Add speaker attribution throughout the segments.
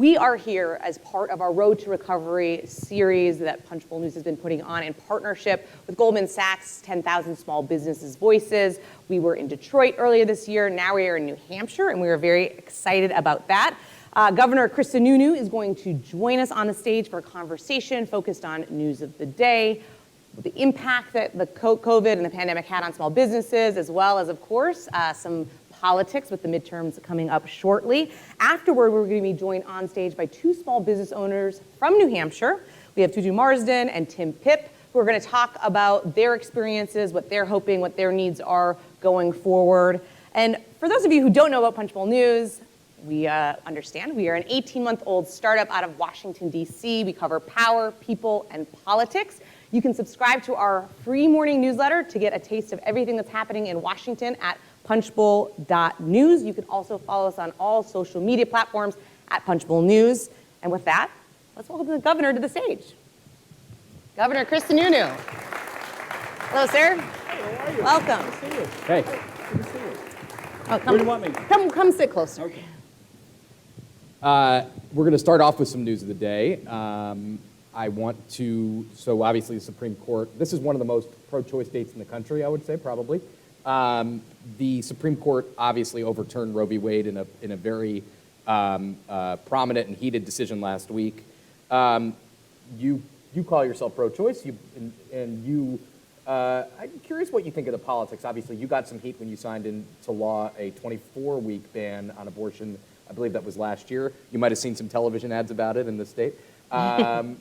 Speaker 1: We are here as part of our Road to Recovery series that Punchbowl News has been putting on in partnership with Goldman Sachs 10,000 Small Businesses Voices. We were in Detroit earlier this year. Now we are in New Hampshire, and we are very excited about that. Governor Sununu is going to join us on the stage for a conversation focused on news of the day, the impact that the COVID and the pandemic had on small businesses, as well as, of course, some politics with the midterms coming up shortly. Afterward, we're going to be joined on stage by two small business owners from New Hampshire. We have Tutu Marsden and Tim Pipp, who are going to talk about their experiences, what they're hoping, what their needs are going forward. And for those of you who don't know about Punchbowl News, we understand we are an 18-month-old startup out of Washington, D.C. We cover power, people, and politics. You can subscribe to our free morning newsletter to get a taste of everything that's happening in Washington at punchbowl.news. You can also follow us on all social media platforms at Punchbowl News. And with that, let's welcome the governor to the stage. Governor Sununu. Hello, sir.
Speaker 2: Hey, how are you?
Speaker 1: Welcome.
Speaker 2: Good to see you.
Speaker 3: Hey.
Speaker 2: Good to see you.
Speaker 1: Oh,
Speaker 2: Where do you want me?
Speaker 1: Come sit closer.
Speaker 2: Okay.
Speaker 3: We're going to start off with some news of the day. So obviously the Supreme Court, this is one of the most pro-choice states in the country, I would say, probably. The Supreme Court obviously overturned Roe v. Wade in a very prominent and heated decision last week. You call yourself pro-choice, I'm curious what you think of the politics. Obviously, you got some heat when you signed into law a 24-week ban on abortion. I believe that was last year. You might have seen some television ads about it in the state. How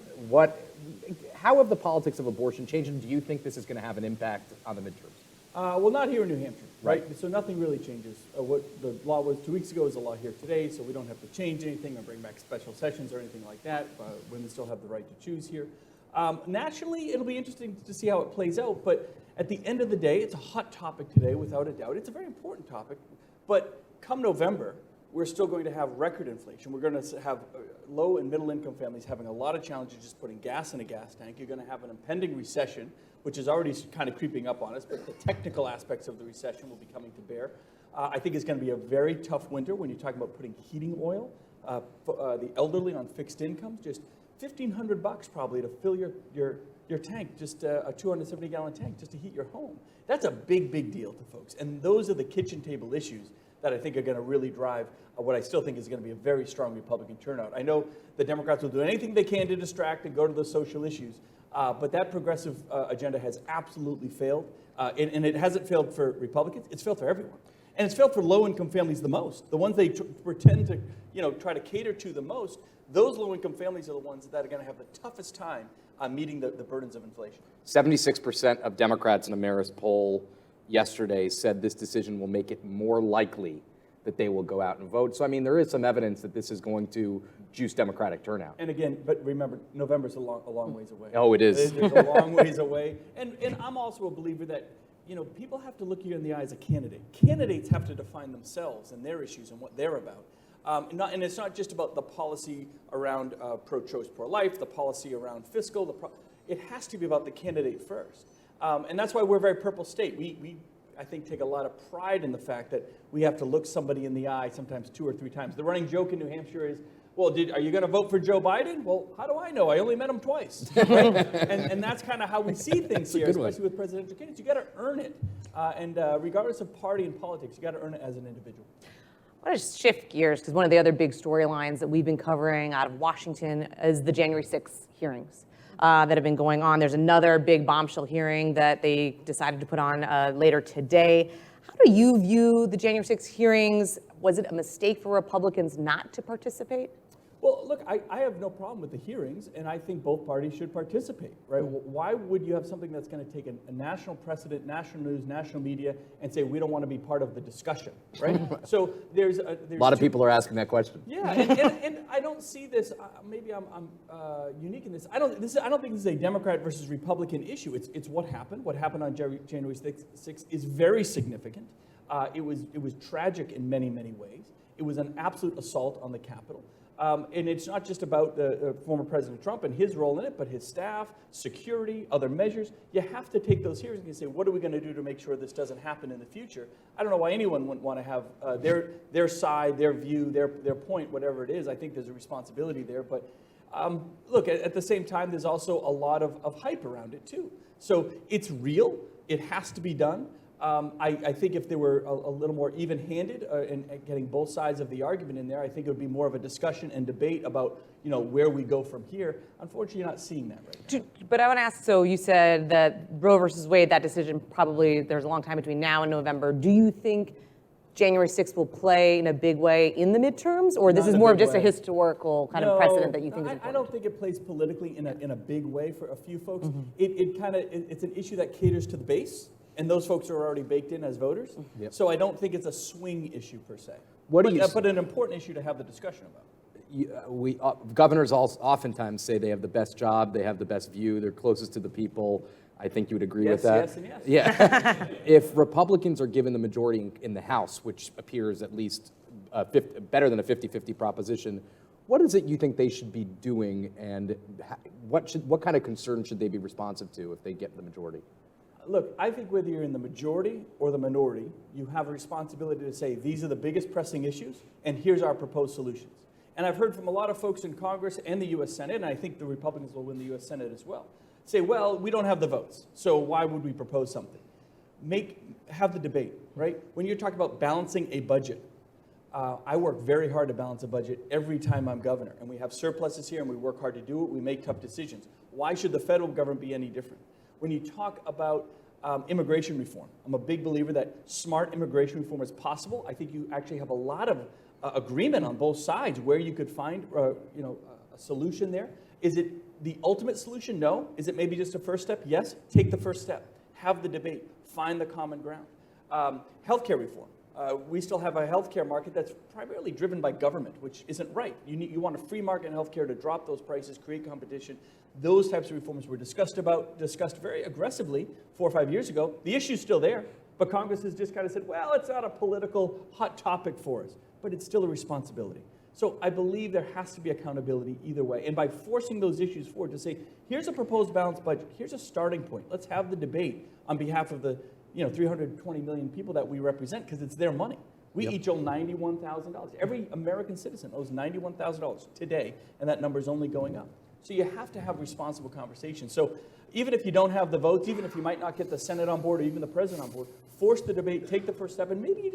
Speaker 3: have the politics of abortion changed, and do you think this is going to have an impact on the midterms?
Speaker 2: Well, not here in New Hampshire, right?
Speaker 3: Right.
Speaker 2: So nothing really changes. What the law was 2 weeks ago is the law here today, so we don't have to change anything or bring back special sessions or anything like that. Women still have the right to choose here. Nationally, it'll be interesting to see how it plays out, but at the end of the day, it's a hot topic today, without a doubt. It's a very important topic, but come November, we're still going to have record inflation. We're going to have low and middle income families having a lot of challenges just putting gas in a gas tank. You're going to have an impending recession, which is already kind of creeping up on us, but the technical aspects of the recession will be coming to bear. I think it's going to be a very tough winter when you're talking about putting heating oil, the elderly on fixed incomes, just $1,500 probably to fill your tank, just a 270-gallon tank just to heat your home. That's a big, big deal to folks. And those are the kitchen table issues that I think are going to really drive what I still think is going to be a very strong Republican turnout. I know the Democrats will do anything they can to distract and go to those social issues, but that progressive agenda has absolutely failed. And it hasn't failed for Republicans, it's failed for everyone. And it's failed for low-income families the most. The ones they pretend to try to cater to the most, those low-income families are the ones that are going to have the toughest time meeting the burdens of inflation.
Speaker 3: 76% of Democrats in a Marist poll yesterday said this decision will make it more likely that they will go out and vote. So, I mean, there is some evidence that this is going to juice Democratic turnout.
Speaker 2: And again, but remember, November's a long ways away.
Speaker 3: Oh, it is.
Speaker 2: It's a long ways away. And I'm also a believer that, people have to look you in the eye as a candidate. Candidates have to define themselves and their issues and what they're about. And it's not just about the policy around pro-choice, pro-life, the policy around fiscal. It has to be about the candidate first. And that's why we're a very purple state. We I think, take a lot of pride in the fact that we have to look somebody in the eye sometimes 2 or 3 times. The running joke in New Hampshire is, well, are you going to vote for Joe Biden? Well, how do I know? I only met him twice. Right? and that's kind of how we see things here, especially with presidential candidates. You got to earn it. And regardless of party and politics, you got to earn it as an individual.
Speaker 1: I want to shift gears because one of the other big storylines that we've been covering out of Washington is the January 6th hearings that have been going on. There's another big bombshell hearing that they decided to put on later today. How do you view the January 6th hearings? Was it a mistake for Republicans not to participate?
Speaker 2: Well, look, I have no problem with the hearings, and I think both parties should participate, right? Why would you have something that's going to take a national precedent, national news, national media, and say we don't want to be part of the discussion, right? So there's a
Speaker 3: lot of people are asking that question.
Speaker 2: Yeah, and I don't see this. Maybe I'm unique in this. I don't think this is a Democrat versus Republican issue. It's what happened. What happened on January 6th is very significant. It was tragic in many ways. It was an absolute assault on the Capitol. And it's not just about the former President Trump and his role in it, but his staff, security, other measures. You have to take those seriously and say, what are we going to do to make sure this doesn't happen in the future? I don't know why anyone wouldn't want to have their side, their view, their point, whatever it is. I think there's a responsibility there. But look, at the same time, there's also a lot of hype around it, too. So it's real. It has to be done. I think if they were a little more even-handed in getting both sides of the argument in there, I think it would be more of a discussion and debate about, where we go from here. Unfortunately, you're not seeing that right now.
Speaker 1: But I want to ask, so you said that Roe versus Wade, that decision probably, there's a long time between now and November. Do you think January 6th will play in a big way in the midterms, or this is more of just a historical kind of precedent that you think is important?
Speaker 2: I don't think it plays politically in a big way for a few folks. It's an issue that caters to the base. And those folks are already baked in as voters. Yep. So I don't think it's a swing issue per se. But an important issue to have the discussion about.
Speaker 3: Governors oftentimes say they have the best job, they have the best view, they're closest to the people. I think you would agree with that.
Speaker 2: Yes, and yes.
Speaker 3: Yeah. If Republicans are given the majority in the House, which appears at least better than a 50-50 proposition, what is it you think they should be doing, and what kind of concerns should they be responsive to if they get the majority?
Speaker 2: Look, I think whether you're in the majority or the minority, you have a responsibility to say, these are the biggest pressing issues, and here's our proposed solutions. And I've heard from a lot of folks in Congress and the U.S. Senate, and I think the Republicans will win the U.S. Senate as well, say, well, we don't have the votes, so why would we propose something? Have the debate, right? When you're talking about balancing a budget, I work very hard to balance a budget every time I'm governor, and we have surpluses here, and we work hard to do it. We make tough decisions. Why should the federal government be any different? When you talk about immigration reform, I'm a big believer that smart immigration reform is possible. I think you actually have a lot of agreement on both sides where you could find a solution there. Is it the ultimate solution? No. Is it maybe just a first step? Yes. Take the first step. Have the debate. Find the common ground. Healthcare reform. We still have a healthcare market that's primarily driven by government, which isn't right. You want a free market in healthcare to drop those prices, create competition. Those types of reforms were discussed very aggressively 4 or 5 years ago. The issue's still there, but Congress has just kind of said, well, it's not a political hot topic for us, but it's still a responsibility. So I believe there has to be accountability either way. And by forcing those issues forward to say, here's a proposed balanced budget, here's a starting point. Let's have the debate on behalf of the 320 million people that we represent, because it's their money. We each owe $91,000. Every American citizen owes $91,000 today, and that number is only going up. So you have to have responsible conversations. So even if you don't have the votes, even if you might not get the Senate on board or even the president on board, force the debate, take the first step, and maybe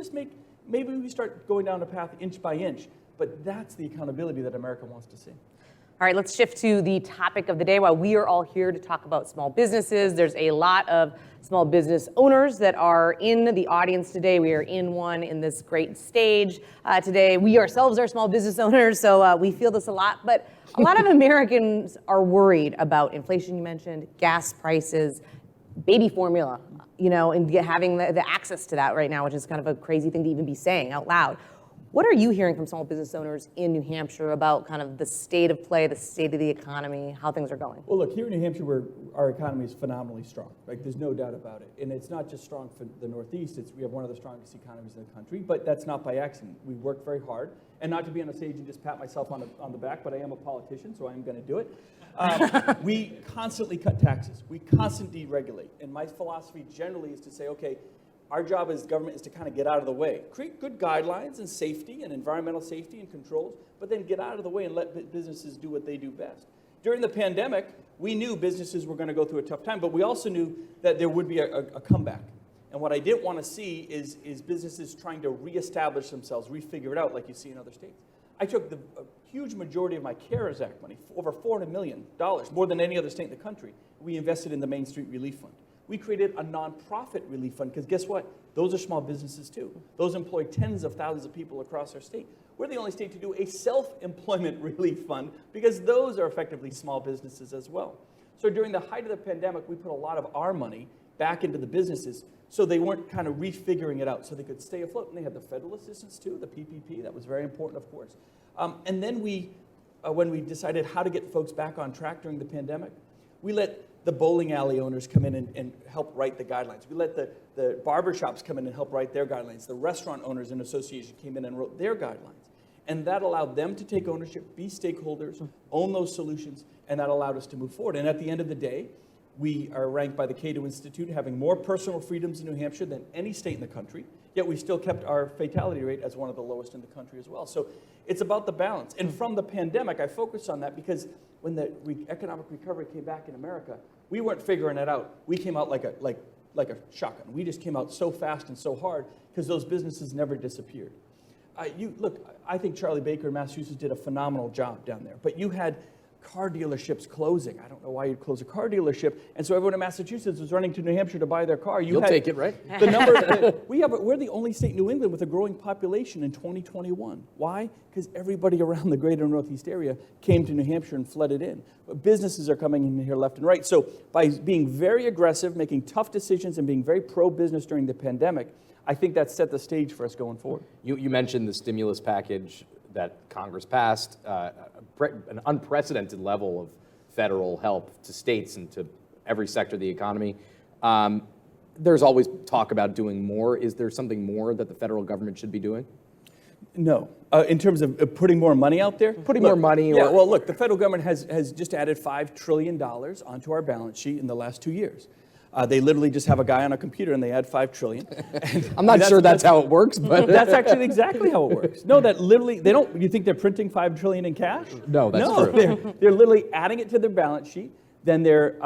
Speaker 2: we start going down the path inch by inch. But that's the accountability that America wants to see.
Speaker 1: All right, let's shift to the topic of the day. While we are all here to talk about small businesses, there's a lot of small business owners that are in the audience today. We are in one in this great stage today. We ourselves are small business owners, so we feel this a lot. But a lot of Americans are worried about inflation, you mentioned, gas prices, baby formula, and having the access to that right now, which is kind of a crazy thing to even be saying out loud. What are you hearing from small business owners in New Hampshire about kind of the state of play, the state of the economy, how things are going?
Speaker 2: Well, look, here in New Hampshire, our economy is phenomenally strong. Like, there's no doubt about it. And it's not just strong for the Northeast. We have one of the strongest economies in the country, but that's not by accident. We work very hard. And not to be on a stage and just pat myself on the back, but I am a politician, so I am going to do it. We constantly cut taxes. We constantly deregulate. And my philosophy generally is to say, okay, our job as government is to kind of get out of the way, create good guidelines and safety and environmental safety and controls, but then get out of the way and let businesses do what they do best. During the pandemic, we knew businesses were going to go through a tough time, but we also knew that there would be a comeback. And what I didn't want to see is businesses trying to reestablish themselves, refigure it out like you see in other states. I took the huge majority of my CARES Act money, over $400 million, more than any other state in the country. We invested in the Main Street Relief Fund. We created a nonprofit relief fund, because guess what? Those are small businesses too. Those employ tens of thousands of people across our state. We're the only state to do a self-employment relief fund, because those are effectively small businesses as well. So during the height of the pandemic, we put a lot of our money back into the businesses so they weren't kind of refiguring it out, so they could stay afloat. And they had the federal assistance too, the PPP, that was very important, of course. And then when we decided how to get folks back on track during the pandemic, we let the bowling alley owners come in and help write the guidelines. We let the barber shops come in and help write their guidelines. The restaurant owners and association came in and wrote their guidelines. And that allowed them to take ownership, be stakeholders, own those solutions, and that allowed us to move forward. And at the end of the day, we are ranked by the Cato Institute having more personal freedoms in New Hampshire than any state in the country, yet we still kept our fatality rate as one of the lowest in the country as well. So it's about the balance. And from the pandemic, I focused on that because when the economic recovery came back in America, we weren't figuring it out. We came out like a shotgun. We just came out so fast and so hard because those businesses never disappeared. Look, I think Charlie Baker in Massachusetts did a phenomenal job down there, but you had car dealerships closing. I don't know why you'd close a car dealership. And so everyone in Massachusetts was running to New Hampshire to buy their car.
Speaker 3: You'll take it, right?
Speaker 2: The number, we're the only state in New England with a growing population in 2021. Why? Because everybody around the greater Northeast area came to New Hampshire and flooded in. But businesses are coming in here left and right. So by being very aggressive, making tough decisions, and being very pro-business during the pandemic, I think that set the stage for us going forward.
Speaker 3: You mentioned the stimulus package that Congress passed, an unprecedented level of federal help to states and to every sector of the economy. There's always talk about doing more. Is there something more that the federal government should be doing?
Speaker 2: No. In terms of putting more money out there?
Speaker 3: More money?
Speaker 2: Yeah, well, look, the federal government has just added $5 trillion onto our balance sheet in the last 2 years. They literally just have a guy on a computer and they add $5 trillion.
Speaker 3: I'm not sure that's how it works, but
Speaker 2: that's actually exactly how it works. No, that literally, they don't, you think they're printing $5 trillion in cash?
Speaker 3: No, that's true.
Speaker 2: They're literally adding it to their balance sheet. Then they're,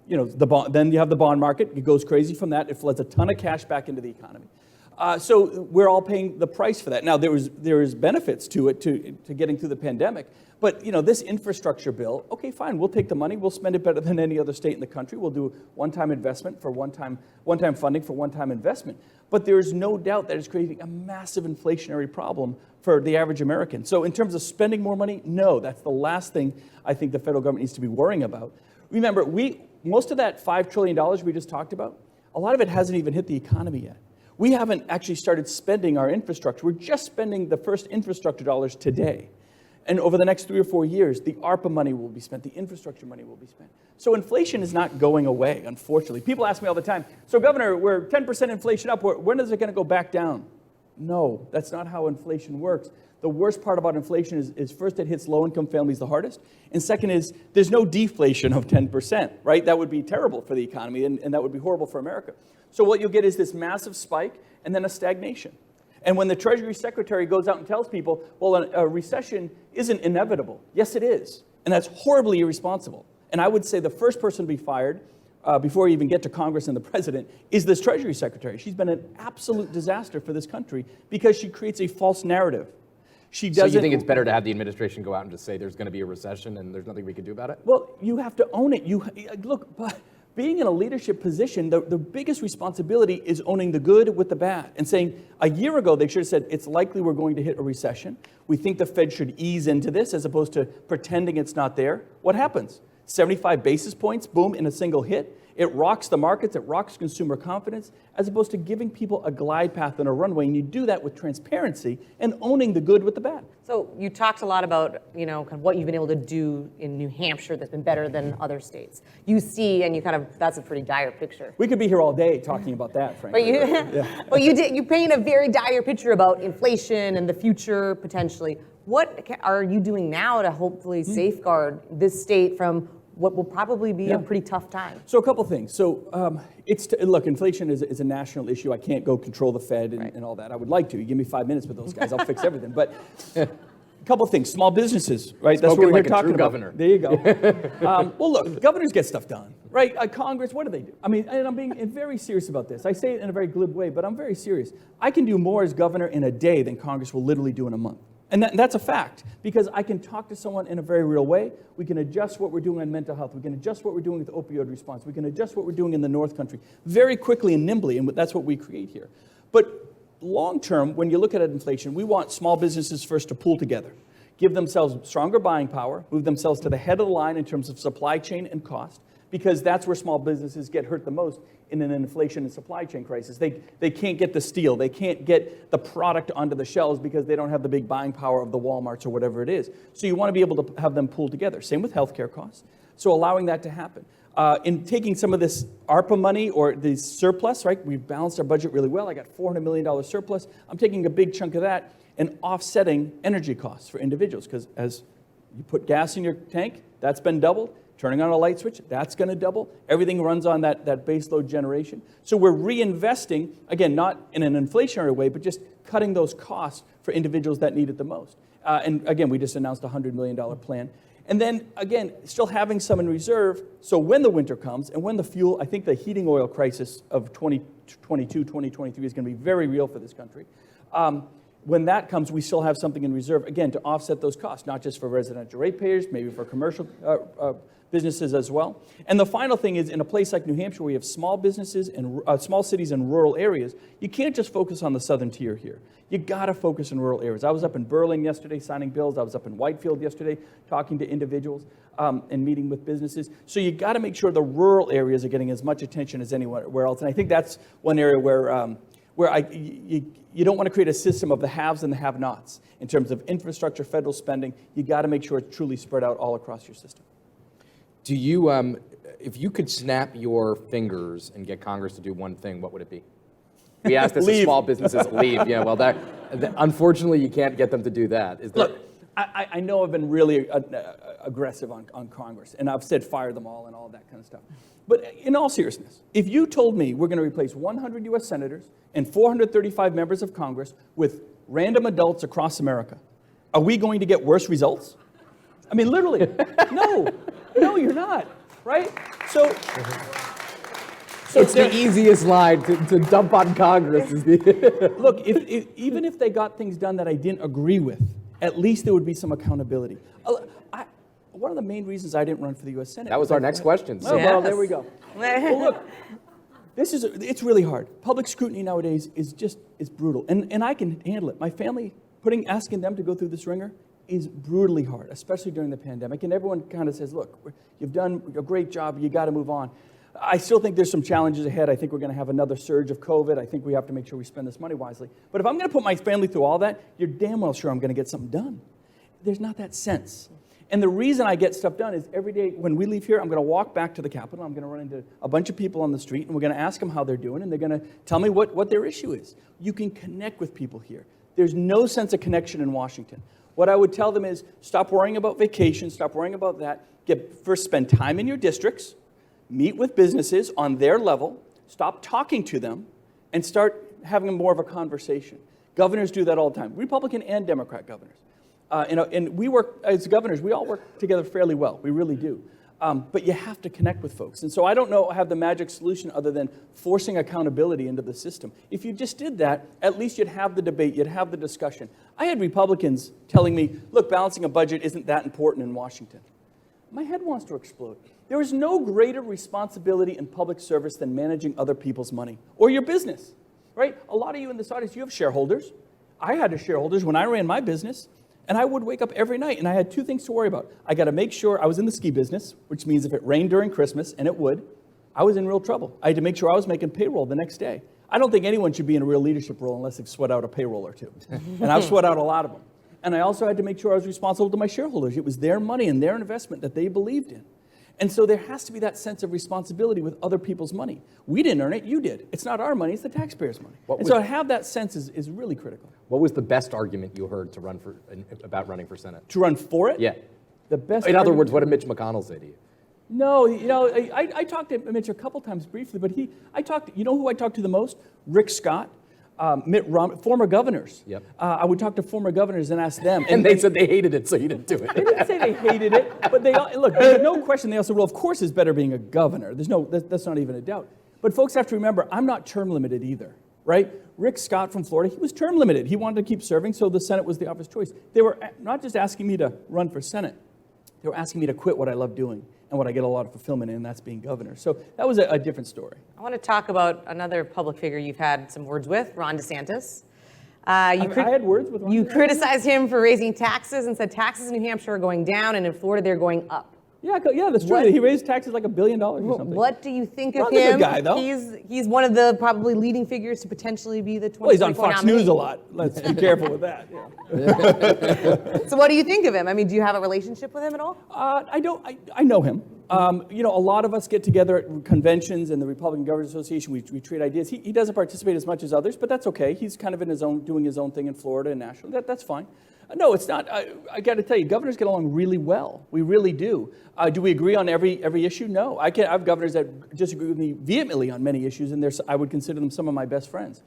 Speaker 2: then you have the bond market. It goes crazy from that. It floods a ton of cash back into the economy. So we're all paying the price for that. Now, there is benefits to it, to getting through the pandemic. But, this infrastructure bill, okay, fine, we'll take the money. We'll spend it better than any other state in the country. We'll do one-time investment for one-time funding for one-time investment. But there is no doubt that it's creating a massive inflationary problem for the average American. So in terms of spending more money, no, that's the last thing I think the federal government needs to be worrying about. Remember, most of that $5 trillion we just talked about, a lot of it hasn't even hit the economy yet. We haven't actually started spending our infrastructure. We're just spending the first infrastructure dollars today. And over the next 3 or 4 years, the ARPA money will be spent, the infrastructure money will be spent. So inflation is not going away, unfortunately. People ask me all the time, so Governor, we're 10% inflation up, when is it going to go back down? No, that's not how inflation works. The worst part about inflation is first, it hits low-income families the hardest, and second is there's no deflation of 10%, right? That would be terrible for the economy, and that would be horrible for America. So what you'll get is this massive spike and then a stagnation. And when the Treasury Secretary goes out and tells people, well, a recession isn't inevitable. Yes, it is. And that's horribly irresponsible. And I would say the first person to be fired before you even get to Congress and the President is this Treasury Secretary. She's been an absolute disaster for this country because she creates a false narrative. So you
Speaker 3: think it's better to have the administration go out and just say there's going to be a recession and there's nothing we can do about it?
Speaker 2: Well, you have to own it. Look, but being in a leadership position, the biggest responsibility is owning the good with the bad and saying, a year ago, they should have said, it's likely we're going to hit a recession. We think the Fed should ease into this as opposed to pretending it's not there. What happens? 75 basis points, boom, in a single hit. It rocks the markets, it rocks consumer confidence, as opposed to giving people a glide path and a runway. And you do that with transparency and owning the good with the bad.
Speaker 1: So you talked a lot about, kind of what you've been able to do in New Hampshire that's been better than other states. You see, and that's a pretty dire picture.
Speaker 2: We could be here all day talking about that, frankly.
Speaker 1: But you paint a very dire picture about inflation and the future potentially. What are you doing now to hopefully safeguard this state from what will probably be a pretty tough time?
Speaker 2: So a couple things. So look, inflation is a national issue. I can't go control the Fed and all that. I would like to. You give me 5 minutes with those guys, I'll fix everything. But a couple things. Small businesses, right? That's what we're
Speaker 3: like
Speaker 2: here talking about.
Speaker 3: Governor.
Speaker 2: There you go. Well, look, governors get stuff done, right? Congress, what do? I mean, and I'm being very serious about this. I say it in a very glib way, but I'm very serious. I can do more as governor in a day than Congress will literally do in a month. And that's a fact, because I can talk to someone in a very real way. We can adjust what we're doing on mental health. We can adjust what we're doing with opioid response. We can adjust what we're doing in the North Country very quickly and nimbly, and that's what we create here. But long term, when you look at inflation, we want small businesses first to pull together, give themselves stronger buying power, move themselves to the head of the line in terms of supply chain and cost, because that's where small businesses get hurt the most in an inflation and supply chain crisis. They can't get the steel. They can't get the product onto the shelves because they don't have the big buying power of the Walmarts or whatever it is. So you want to be able to have them pull together. Same with healthcare costs. So allowing that to happen. In taking some of this ARPA money or the surplus, right? We've balanced our budget really well. I got $400 million surplus. I'm taking a big chunk of that and offsetting energy costs for individuals, because as you put gas in your tank, that's been doubled. Turning on a light switch, that's going to double. Everything runs on that base load generation. So we're reinvesting, again, not in an inflationary way, but just cutting those costs for individuals that need it the most. And again, we just announced a $100 million plan. And then, again, still having some in reserve, so when the winter comes and when the fuel, I think the heating oil crisis of 2022, 2023 is going to be very real for this country. When that comes, we still have something in reserve, again, to offset those costs, not just for residential ratepayers, maybe for commercial businesses as well. And the final thing is, in a place like New Hampshire, where you have small businesses and small cities and rural areas, you can't just focus on the southern tier here. You got to focus in rural areas. I was up in Berlin yesterday signing bills. I was up in Whitefield yesterday talking to individuals and meeting with businesses. So you got to make sure the rural areas are getting as much attention as anywhere else. And I think that's one area where you don't want to create a system of the haves and the have-nots in terms of infrastructure, federal spending. You got to make sure it's truly spread out all across your system.
Speaker 3: Do you, if you could snap your fingers and get Congress to do one thing, what would it be? We asked this of small businesses, leave. Yeah, well, unfortunately, you can't get them to do that.
Speaker 2: Look, I know I've been really aggressive on Congress, and I've said fire them all and all that kind of stuff. But in all seriousness, if you told me we're going to replace 100 U.S. senators and 435 members of Congress with random adults across America, are we going to get worse results? I mean, literally, no, you're not, right? So
Speaker 3: it's the easiest line to dump on Congress.
Speaker 2: Look, even if they got things done that I didn't agree with, at least there would be some accountability. One of the main reasons I didn't run for the U.S. Senate.
Speaker 3: That was our next question.
Speaker 2: Oh, well, there we go. Well, look, it's really hard. Public scrutiny nowadays is brutal, and I can handle it. My family, asking them to go through this ringer is brutally hard, especially during the pandemic. And everyone kind of says, look, you've done a great job, you got to move on. I still think there's some challenges ahead. I think we're going to have another surge of COVID. I think we have to make sure we spend this money wisely. But if I'm going to put my family through all that, you're damn well sure I'm going to get something done. There's not that sense. And the reason I get stuff done is every day when we leave here, I'm going to walk back to the Capitol. I'm going to run into a bunch of people on the street, and we're going to ask them how they're doing, and they're going to tell me what their issue is. You can connect with people here. There's no sense of connection in Washington. What I would tell them is stop worrying about vacations, stop worrying about that. First spend time in your districts, meet with businesses on their level, stop talking to them, and start having more of a conversation. Governors do that all the time, Republican and Democrat governors. And we work, as governors, we all work together fairly well. We really do. But you have to connect with folks. And so I don't have the magic solution other than forcing accountability into the system. If you just did that, at least you'd have the debate, you'd have the discussion. I had Republicans telling me, look, balancing a budget isn't that important in Washington. My head wants to explode. There is no greater responsibility in public service than managing other people's money or your business, right? A lot of you in this audience, you have shareholders. I had shareholders when I ran my business. And I would wake up every night, and I had two things to worry about. I got to make sure I was in the ski business, which means if it rained during Christmas, and it would, I was in real trouble. I had to make sure I was making payroll the next day. I don't think anyone should be in a real leadership role unless they've sweat out a payroll or two. And I've sweat out a lot of them. And I also had to make sure I was responsible to my shareholders. It was their money and their investment that they believed in. And so there has to be that sense of responsibility with other people's money. We didn't earn it, you did. It's not our money, it's the taxpayers' money. So to have that sense is really critical.
Speaker 3: What was the best argument you heard about running for Senate?
Speaker 2: To run for it?
Speaker 3: Yeah.
Speaker 2: The best.
Speaker 3: In other words, what did Mitch McConnell say to you?
Speaker 2: No, I talked to Mitch a couple times briefly, but you know who I talked to the most? Rick Scott. Mitt Romney, former governors.
Speaker 3: Yep.
Speaker 2: I would talk to former governors and ask them.
Speaker 3: And they said they hated it, so you didn't do it.
Speaker 2: They didn't say they hated it, but look, there's no question. They all said, well, of course it's better being a governor. That's not even a doubt. But folks have to remember, I'm not term limited either, right? Rick Scott from Florida, he was term limited. He wanted to keep serving, so the Senate was the obvious choice. They were not just asking me to run for Senate, they were asking me to quit what I love doing and what I get a lot of fulfillment in, and that's being governor. So that was a different story.
Speaker 1: I want to talk about another public figure you've had some words with, Ron DeSantis.
Speaker 2: I had words with Ron.
Speaker 1: You criticized him for raising taxes and said taxes in New Hampshire are going down, and in Florida they're going up.
Speaker 2: Yeah, that's true. He raised taxes like $1 billion or something.
Speaker 1: What do you think of
Speaker 2: Ron's
Speaker 1: him?
Speaker 2: a good guy, though.
Speaker 1: He's one of the probably leading figures to potentially be the 2024
Speaker 2: Well, he's on Fox
Speaker 1: nominee.
Speaker 2: News a lot. Let's be careful with that. Yeah.
Speaker 1: So what do you think of him? I mean, do you have a relationship with him at all?
Speaker 2: I know him. You know, a lot of us get together at conventions and the Republican Governors Association. We trade ideas. He doesn't participate as much as others, but that's okay. He's kind of in his own, doing his own thing in Florida and nationally. That's fine. No, it's not. I got to tell you, governors get along really well. We really do. Do we agree on every issue? No. I have governors that disagree with me vehemently on many issues, and I would consider them some of my best friends.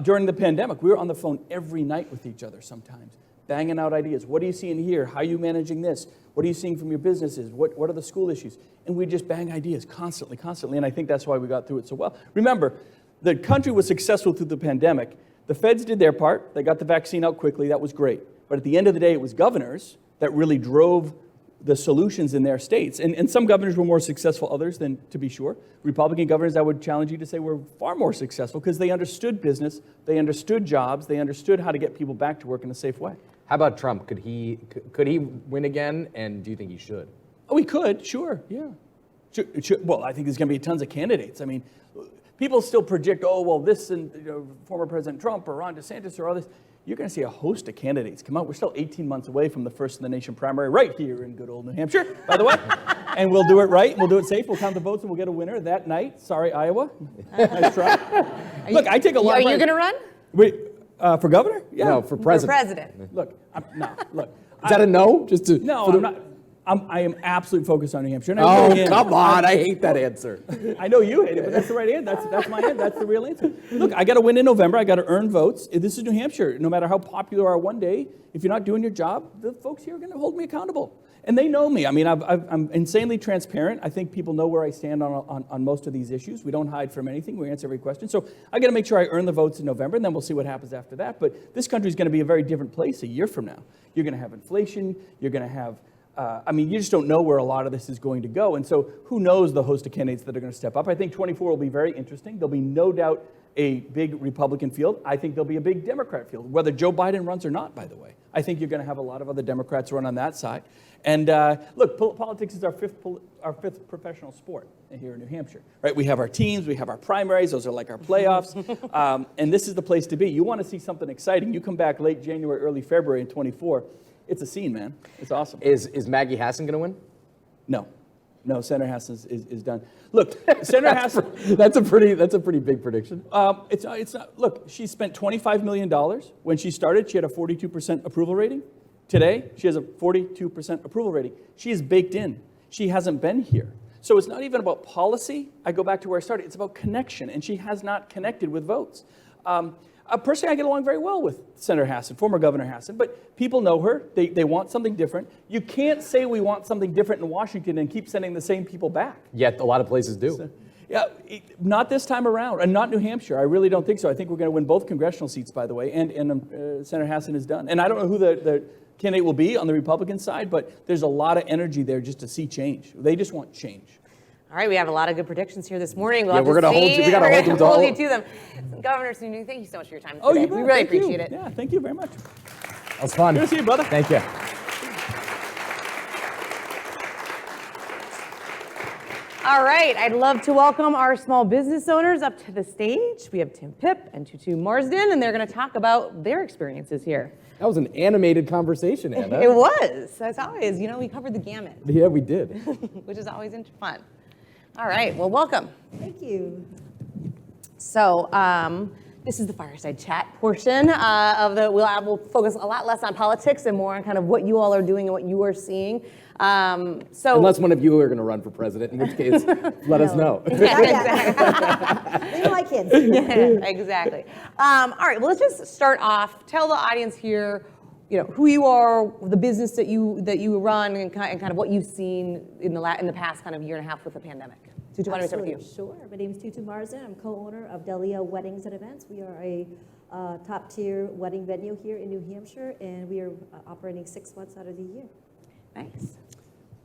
Speaker 2: During the pandemic, we were on the phone every night with each other sometimes, banging out ideas. What are you seeing here? How are you managing this? What are you seeing from your businesses? What are the school issues? And we just bang ideas constantly, and I think that's why we got through it so well. Remember, the country was successful through the pandemic. The feds did their part. They got the vaccine out quickly. That was great. But at the end of the day, it was governors that really drove the solutions in their states. And some governors were more successful, others than, to be sure. Republican governors, I would challenge you to say, were far more successful because they understood business, they understood jobs, they understood how to get people back to work in a safe way.
Speaker 3: How about Trump? Could he win again, and do you think he should?
Speaker 2: Oh, he could, sure, yeah. Well, I think there's going to be tons of candidates. I mean, people still project, oh, well, this and former President Trump or Ron DeSantis or all this. You're going to see a host of candidates come out. We're still 18 months away from the first in the nation primary right here in good old New Hampshire, by the way. And we'll do it right, we'll do it safe, we'll count the votes, and we'll get a winner that night. Sorry, Iowa. Nice try. Look, I take a lot of...
Speaker 1: Are you going to run?
Speaker 2: Wait, for governor? Yeah.
Speaker 3: No, for president.
Speaker 1: For president.
Speaker 2: Look, look.
Speaker 3: Is that a no?
Speaker 2: No, I'm not. I am absolutely focused on New Hampshire.
Speaker 3: Oh, come on. I hate that answer.
Speaker 2: I know you hate it, but that's the right answer. That's my answer. That's the real answer. Look, I got to win in November. I got to earn votes. This is New Hampshire. No matter how popular you are one day, if you're not doing your job, the folks here are going to hold me accountable. And they know me. I mean, I'm insanely transparent. I think people know where I stand on most of these issues. We don't hide from anything. We answer every question. So I got to make sure I earn the votes in November, and then we'll see what happens after that. But this country is going to be a very different place a year from now. You're going to have inflation. You're going to have... you just don't know where a lot of this is going to go. And so who knows the host of candidates that are going to step up. I think 24 will be very interesting. There'll be no doubt a big Republican field. I think there'll be a big Democrat field, whether Joe Biden runs or not, by the way. I think you're going to have a lot of other Democrats run on that side. And look, politics is our fifth professional sport here in New Hampshire, right? We have our teams, we have our primaries, those are like our playoffs, and this is the place to be. You want to see something exciting, you come back late January, early February in 24, it's a scene, man. It's awesome.
Speaker 3: Is Maggie Hassan going to win?
Speaker 2: No, Senator Hassan is done. Look, Senator Hassan.
Speaker 3: That's a pretty big prediction.
Speaker 2: It's not. Look, she spent $25 million when she started. She had a 42% approval rating. Today, she has a 42% approval rating. She is baked in. She hasn't been here. So it's not even about policy. I go back to where I started. It's about connection, and she has not connected with votes. Personally, I get along very well with Senator Hassan, former Governor Hassan, but people know her. They want something different. You can't say we want something different in Washington and keep sending the same people back.
Speaker 3: Yet a lot of places do.
Speaker 2: So, yeah, not this time around, and not New Hampshire. I really don't think so. I think we're going to win both congressional seats, by the way, and Senator Hassan is done. And I don't know who the candidate will be on the Republican side, but there's a lot of energy there just to see change. They just want change.
Speaker 1: All right, we have a lot of good predictions here this morning.
Speaker 3: We're going to hold you. We got to hold
Speaker 1: you to them. Governor Sununu, thank you so much for your time today.
Speaker 2: Oh, you bet.
Speaker 1: We really
Speaker 2: Thank
Speaker 1: appreciate
Speaker 2: you.
Speaker 1: it.
Speaker 2: Yeah, thank you very much.
Speaker 3: That was fun.
Speaker 2: Good to see you, brother.
Speaker 3: Thank you.
Speaker 1: All right, I'd love to welcome our small business owners up to the stage. We have Tim Pipp and Tutu Marsden, and they're going to talk about their experiences here.
Speaker 3: That was an animated conversation, Anna.
Speaker 1: It was, as always. You know, we covered the gamut.
Speaker 3: Yeah, we did.
Speaker 1: Which is always fun. All right, well, welcome.
Speaker 4: Thank you.
Speaker 1: So this is the fireside chat portion of the, we'll focus a lot less on politics and more on kind of what you all are doing and what you are seeing. So
Speaker 3: unless one of you are going to run for president, in which case, let us know.
Speaker 1: Exactly.
Speaker 4: These are my kids.
Speaker 1: Yeah, exactly. All right, well, let's just start off. Tell the audience here, who you are, the business that you run, and kind of what you've seen in the past kind of year and a half with the pandemic. Tutu, why don't we start with you?
Speaker 4: Sure. My name is Tutu Marsden. I'm co-owner of Delia Weddings and Events. We are a top-tier wedding venue here in New Hampshire, and we are operating 6 months out of the year.
Speaker 1: Nice.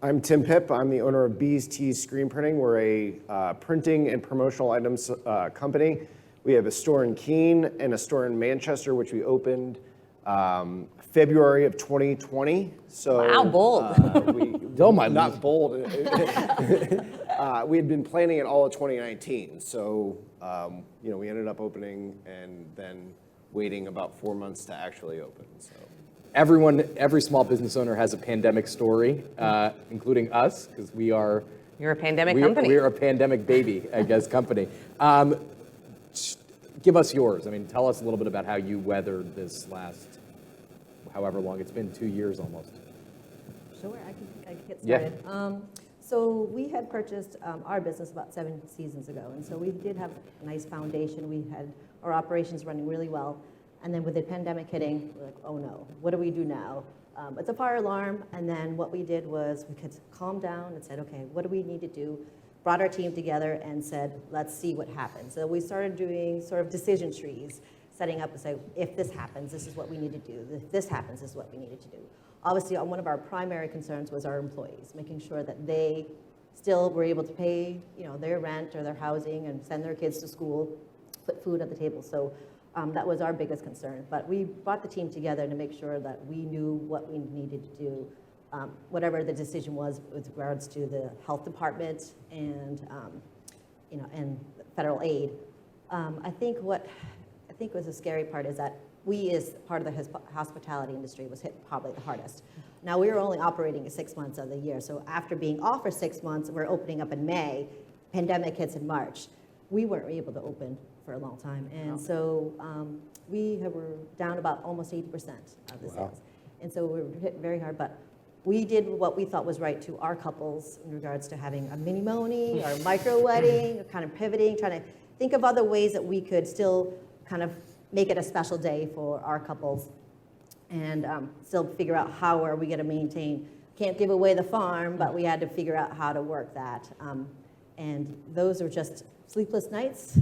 Speaker 5: I'm Tim Pipp. I'm the owner of Bees Tees Screen Printing. We're a printing and promotional items company. We have a store in Keene and a store in Manchester, which we opened February of 2020. So
Speaker 1: wow, bold.
Speaker 3: Don't mind
Speaker 5: not
Speaker 3: me.
Speaker 5: bold. We had been planning it all of 2019. So we ended up opening and then waiting about 4 months to actually open. So.
Speaker 3: Every small business owner has a pandemic story, including us, because we are
Speaker 1: You're a pandemic company.
Speaker 3: We're a pandemic baby, I guess, company. Give us yours. I mean, tell us a little bit about how you weathered this last, however long it's been, 2 years almost.
Speaker 4: Sure, I can get
Speaker 3: Yeah.
Speaker 4: started. So we had purchased our business about 7 seasons ago, and so we did have a nice foundation. We had our operations running really well, and then with the pandemic hitting, we're like, oh no, what do we do now? It's a fire alarm, and then what we did was we could calm down and said, okay, what do we need to do? Brought our team together and said, let's see what happens. So we started doing sort of decision trees, setting up and say, if this happens, this is what we need to do. If this happens, this is what we needed to do. Obviously, one of our primary concerns was our employees, making sure that they still were able to pay, their rent or their housing and send their kids to school, put food at the table. So that was our biggest concern. But we brought the team together to make sure that we knew what we needed to do, whatever the decision was with regards to the health department and, and federal aid. I think was the scary part is that we, as part of the hospitality industry, was hit probably the hardest. Now, we were only operating 6 months of the year, so after being off for 6 months, we're opening up in May, pandemic hits in March. We weren't able to open for a long time, and so were down about almost 80% of the sales. And so we were hit very hard, but we did what we thought was right to our couples in regards to having a mini moni or a micro wedding, kind of pivoting, trying to think of other ways that we could still kind of make it a special day for our couples and still figure out how are we going to maintain. Can't give away the farm, but we had to figure out how to work that. And those are just sleepless nights,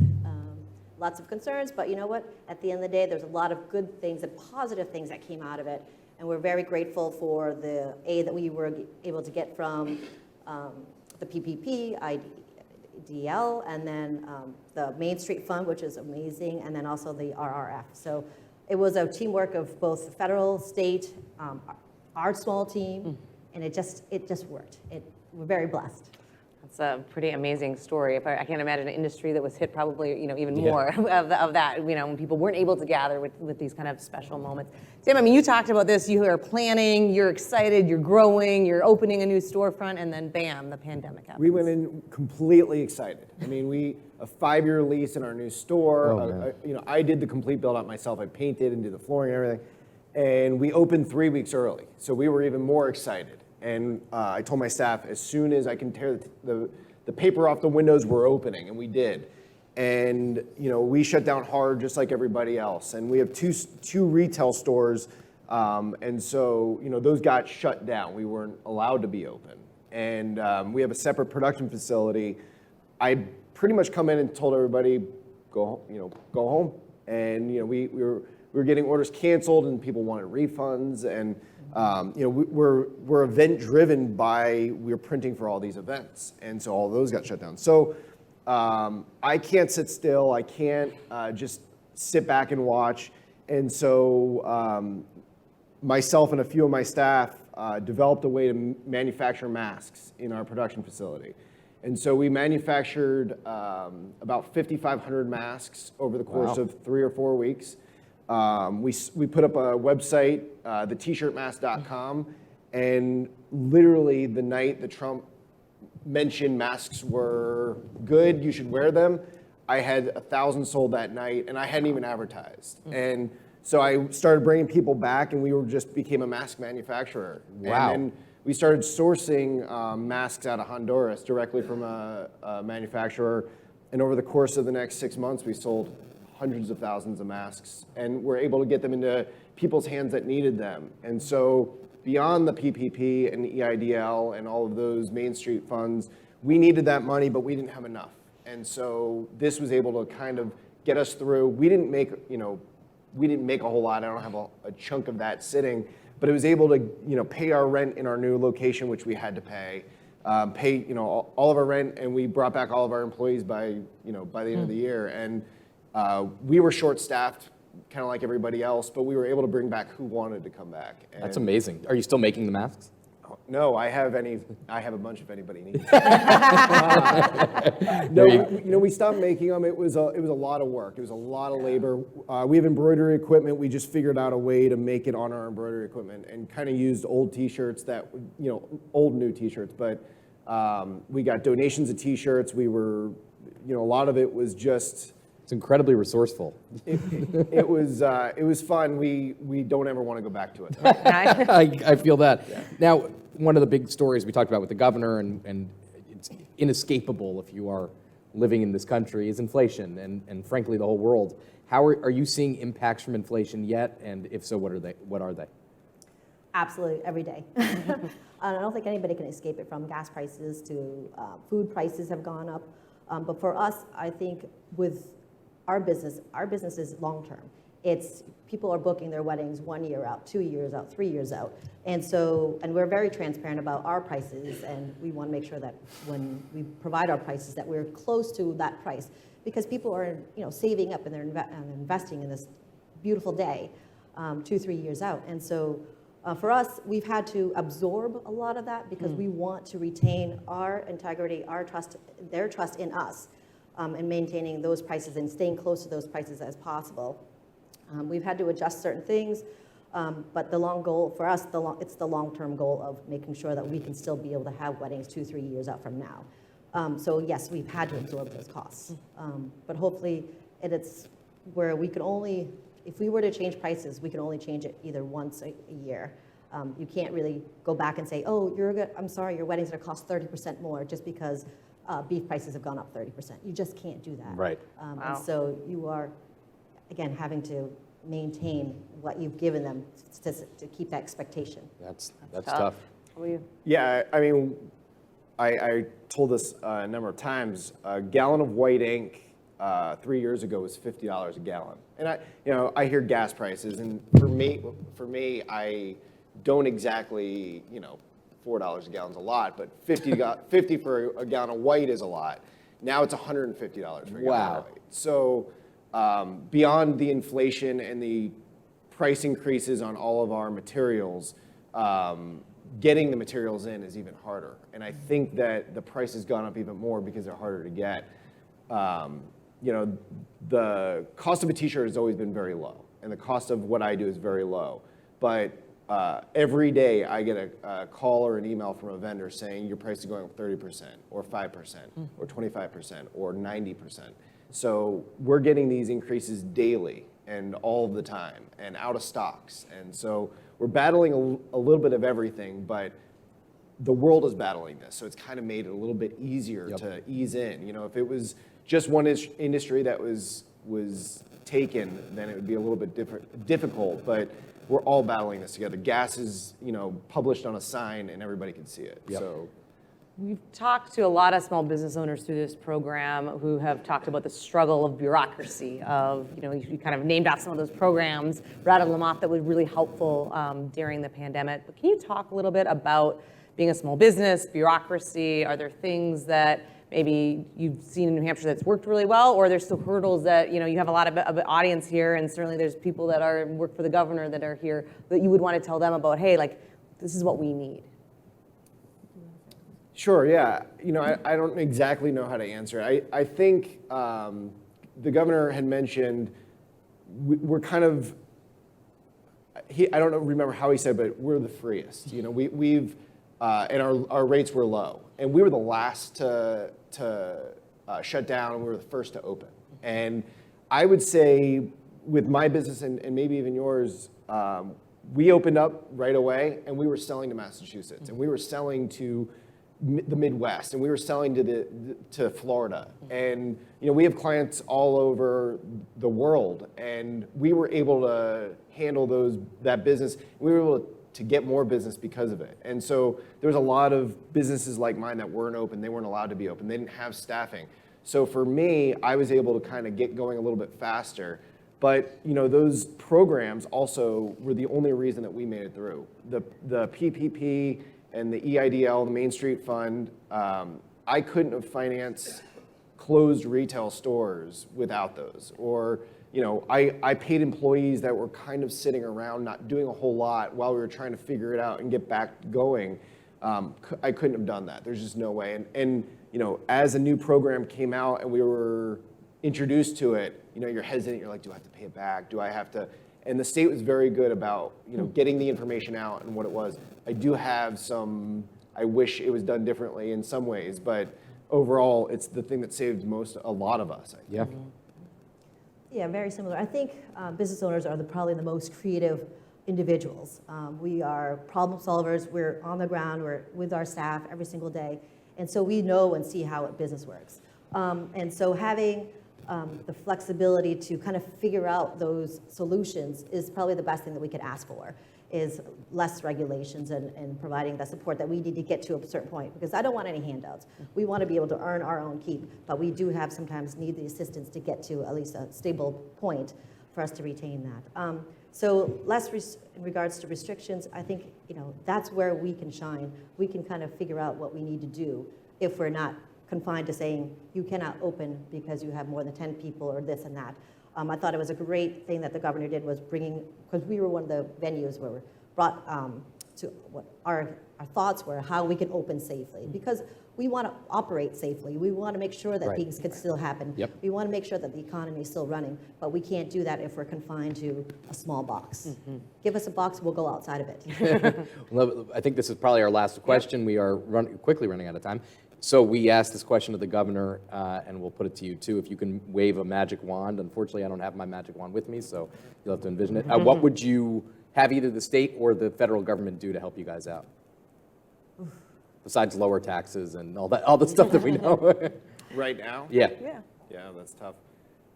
Speaker 4: lots of concerns, but you know what? At the end of the day, there's a lot of good things and positive things that came out of it. And we're very grateful for the aid that we were able to get from the PPP, IDL, and then the Main Street Fund, which is amazing, and then also the RRF. So it was a teamwork of both federal, state, our small team, and it just worked. We're very blessed.
Speaker 1: It's a pretty amazing story. I can't imagine an industry that was hit probably, even more of that, when people weren't able to gather with these kind of special moments. Sam, I mean, you talked about this. You are planning, you're excited, you're growing, you're opening a new storefront, and then bam, the pandemic happens.
Speaker 5: We went in completely excited. I mean, a 5-year lease in our new store. I did the complete build out myself. I painted and did the flooring and everything. And we opened 3 weeks early. So we were even more excited. And I told my staff, as soon as I can tear the paper off the windows, we're opening, and we did. And we shut down hard just like everybody else. And we have two retail stores, and so those got shut down. We weren't allowed to be open. And we have a separate production facility. I pretty much come in and told everybody, go home. And we were getting orders canceled, and people wanted refunds, and we're event driven by we're printing for all these events, and so all those got shut down. So I can't sit still. I can't just sit back and watch. And so myself and a few of my staff developed a way to manufacture masks in our production facility. And so we manufactured about 5,500 masks over the course of 3 or 4 weeks. We put up a website, thetshirtmask.com, and literally the night that Trump mentioned masks were good, you should wear them, I had 1,000 sold that night, and I hadn't even advertised. And so I started bringing people back, and we just became a mask manufacturer.
Speaker 3: Wow.
Speaker 5: And then we started sourcing masks out of Honduras directly from a manufacturer, and over the course of the next 6 months, we sold hundreds of thousands of masks, and we're able to get them into people's hands that needed them. And so beyond the PPP and EIDL and all of those Main Street funds, we needed that money, but we didn't have enough. And so this was able to kind of get us through. We didn't make a whole lot. I don't have a chunk of that sitting, but it was able to, pay our rent in our new location, which we had to pay all of our rent, and we brought back all of our employees by the end of the year. And we were short-staffed, kind of like everybody else, but we were able to bring back who wanted to come back. And
Speaker 3: that's amazing. Are you still making the masks?
Speaker 5: No, I have a bunch if anybody needs. We stopped making them. It was a lot of work. It was a lot of labor. We have embroidery equipment. We just figured out a way to make it on our embroidery equipment, and kind of used old T-shirts old new T-shirts, but We got donations of T-shirts. We were, a lot of it was just.
Speaker 3: It's incredibly resourceful.
Speaker 5: It was fun. We don't ever want to go back to it.
Speaker 3: I feel that. Yeah. Now, one of the big stories we talked about with the governor, and it's inescapable if you are living in this country, is inflation, and frankly, the whole world. How are you seeing impacts from inflation yet? And if so, what are they?
Speaker 4: Absolutely, every day. I don't think anybody can escape it, from gas prices to food prices have gone up. But for us, I think with our business is long-term. It's people are booking their weddings 1 year out, 2 years out, 3 years out. And we're very transparent about our prices, and we want to make sure that when we provide our prices that we're close to that price, because people are, saving up and they're investing in this beautiful day 2-3 years out. And so for us, we've had to absorb a lot of that because we want to retain our integrity, our trust, their trust in us, and maintaining those prices and staying close to those prices as possible. We've had to adjust certain things, but the long goal for us, it's the long-term goal of making sure that we can still be able to have weddings 2-3 years out from now. So yes, we've had to absorb those costs, but hopefully it's where we can only, if we were to change prices, we can only change it either once a year. You can't really go back and say, oh, I'm sorry, your wedding's gonna cost 30% more just because beef prices have gone up 30%. You just can't do that.
Speaker 3: Right.
Speaker 1: Wow.
Speaker 4: And so you are, again, having to maintain what you've given them to keep that expectation.
Speaker 3: That's tough.
Speaker 1: How are you?
Speaker 5: Yeah, I mean, I told this a number of times. A gallon of white ink 3 years ago was $50 a gallon, and I hear gas prices, and for me, I don't exactly, $4 a gallon's a lot, but 50 for a gallon of white is a lot. Now it's $150 for a gallon of white. So beyond the inflation and the price increases on all of our materials, getting the materials in is even harder. And I think that the price has gone up even more because they're harder to get. The cost of a t-shirt has always been very low, and the cost of what I do is very low. But every day I get a call or an email from a vendor saying your price is going up 30% or 5% or 25% or 90%. So we're getting these increases daily and all the time and out of stocks. And so we're battling a little bit of everything, but the world is battling this. So it's kind of made it a little bit easier to ease in. If it was just one industry that was taken, then it would be a little bit difficult, but we're all battling this together. Gas is, published on a sign and everybody can see it.
Speaker 3: Yep.
Speaker 5: So
Speaker 1: We've talked to a lot of small business owners through this program who have talked about the struggle of bureaucracy, of, you kind of named off some of those programs, rattled them off that were really helpful during the pandemic. But can you talk a little bit about being a small business, bureaucracy? Are there things that maybe you've seen in New Hampshire that's worked really well, or there's still hurdles that, you have a lot of an audience here, and certainly there's people that work for the governor that are here that you would want to tell them about, hey, this is what we need?
Speaker 5: Sure, yeah. I don't exactly know how to answer it. I think the governor had mentioned we're kind of, I don't remember how he said, but we're the freest. We've and our rates were low, and we were the last to shut down, and we were the first to open. And I would say with my business and maybe even yours, we opened up right away, and we were selling to Massachusetts, and we were selling to the Midwest, and we were selling to Florida, and we have clients all over the world, and we were able to handle that business. We were able to get more business because of it. And so there was a lot of businesses like mine that weren't open. They weren't allowed to be open. They didn't have staffing. So for me, I was able to kind of get going a little bit faster. But those programs also were the only reason that we made it through. The PPP and the EIDL, the Main Street Fund, I couldn't have financed closed retail stores without those. Or I paid employees that were kind of sitting around not doing a whole lot while we were trying to figure it out and get back going. I couldn't have done that. There's just no way. And as a new program came out and we were introduced to it, you're hesitant. You're like, do I have to pay it back? Do I have to? And the state was very good about getting the information out and what it was. I do have some I wish it was done differently in some ways, but overall, it's the thing that saved a lot of us, I think.
Speaker 3: Yeah.
Speaker 4: Yeah, very similar. I think business owners are probably the most creative individuals. We are problem solvers. We're on the ground. We're with our staff every single day. And so we know and see how business works. And so having the flexibility to kind of figure out those solutions is probably the best thing that we could ask for, is less regulations and providing the support that we need to get to a certain point. Because I don't want any handouts. We want to be able to earn our own keep, but we do have sometimes need the assistance to get to at least a stable point for us to retain that. So less in regards to restrictions, I think that's where we can shine. We can kind of figure out what we need to do if we're not confined to saying you cannot open because you have more than 10 people or this and that. I thought it was a great thing that the governor did was bringing, because we were one of the venues where we brought to what our thoughts were how we can open safely, because we want to operate safely. We want to make sure that things can still happen.
Speaker 3: Yep.
Speaker 4: We want to make sure that the economy is still running, but we can't do that if we're confined to a small box. Give us a box, we'll go outside of it.
Speaker 3: Well, I think this is probably our last question. We are quickly running out of time. So we asked this question to the governor, and we'll put it to you too. If you can wave a magic wand. Unfortunately, I don't have my magic wand with me, so you'll have to envision it. What would you have either the state or the federal government do to help you guys out? Besides lower taxes and all the stuff that we know.
Speaker 5: Right now?
Speaker 3: Yeah.
Speaker 5: Yeah, that's tough.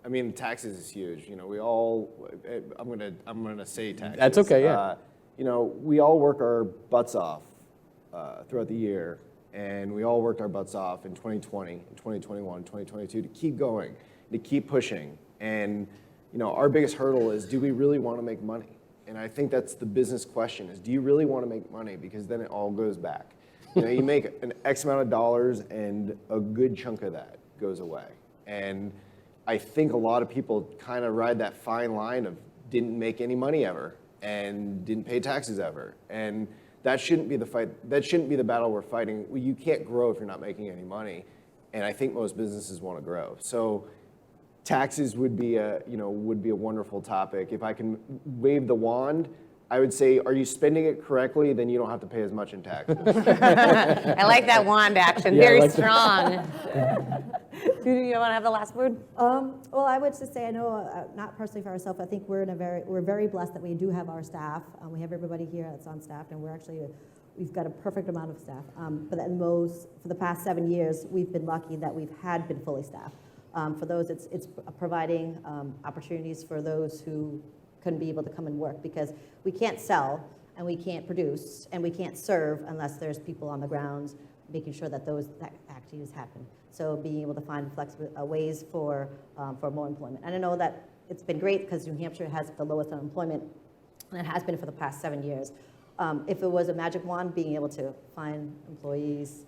Speaker 5: I mean, taxes is huge. We all, I'm gonna say taxes.
Speaker 3: That's okay, yeah.
Speaker 5: We all work our butts off throughout the year, and we all worked our butts off in 2020, 2021, 2022 to keep going, to keep pushing. And, our biggest hurdle is, do we really want to make money? And I think that's the business question is, do you really want to make money? Because then it all goes back. You make an X amount of dollars and a good chunk of that goes away. And I think a lot of people kind of ride that fine line of didn't make any money ever and didn't pay taxes ever. And that shouldn't be the fight. That shouldn't be the battle we're fighting. You can't grow if you're not making any money. And I think most businesses want to grow. So taxes would be a wonderful topic. If I can wave the wand, I would say, are you spending it correctly? Then you don't have to pay as much in taxes.
Speaker 1: I like that wand action,
Speaker 3: Yeah,
Speaker 1: very
Speaker 3: I like
Speaker 1: strong. Do you want to have the last word?
Speaker 4: Well, I would just say, I know, not personally for ourselves, I think we're very blessed that we do have our staff. We have everybody here that's on staff, and we've got a perfect amount of staff. But at most, for the past 7 years, we've been lucky that we've been fully staffed. For those, it's providing opportunities for those who couldn't be able to come and work, because we can't sell and we can't produce and we can't serve unless there's people on the grounds making sure that those activities happen. So being able to find flexible ways for more employment. And I know that it's been great because New Hampshire has the lowest unemployment, and it has been for the past 7 years. If it was a magic wand, being able to find employees,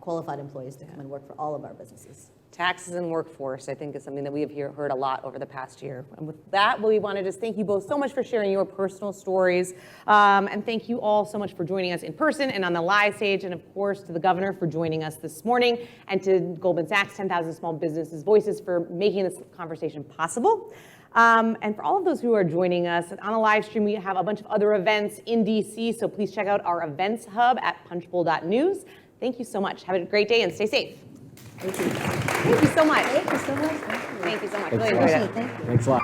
Speaker 4: qualified employees to come and work for all of our businesses.
Speaker 1: Taxes and workforce, I think, is something that we have heard a lot over the past year. And with that, we want to just thank you both so much for sharing your personal stories. And thank you all so much for joining us in person and on the live stage. And of course, to the governor for joining us this morning, and to Goldman Sachs 10,000 Small Businesses Voices for making this conversation possible. And for all of those who are joining us on a live stream, we have a bunch of other events in DC. So please check out our events hub at punchbowl.news. Thank you so much. Have a great day and stay safe.
Speaker 4: Thank you.
Speaker 1: Thank you so much.
Speaker 4: Thank you so much.
Speaker 1: Thank you so much.
Speaker 3: Thanks
Speaker 1: Really
Speaker 3: a lot.
Speaker 1: enjoyed it.
Speaker 4: Thank you.
Speaker 3: Thanks a lot.